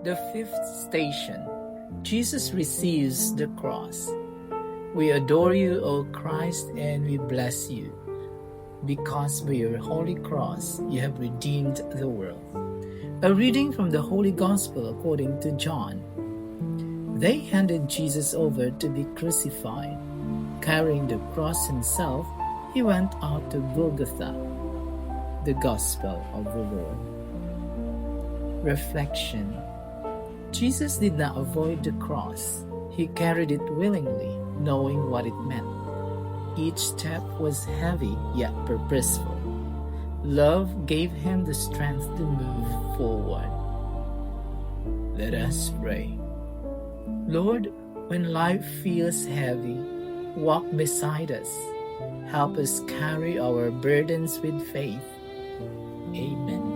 The fifth station, Jesus receives the cross. We adore you, O Christ, and we bless you, because by your holy cross you have redeemed the world. A reading from the Holy Gospel according to John. They handed Jesus over to be crucified. Carrying the cross himself, he went out to Golgotha. The Gospel of the Lord. Reflection. Jesus did not avoid the cross. He carried it willingly, knowing what it meant. Each step was heavy yet purposeful. Love gave him the strength to move forward. Let us pray. Lord, when life feels heavy, walk beside us. Help us carry our burdens with faith. Amen.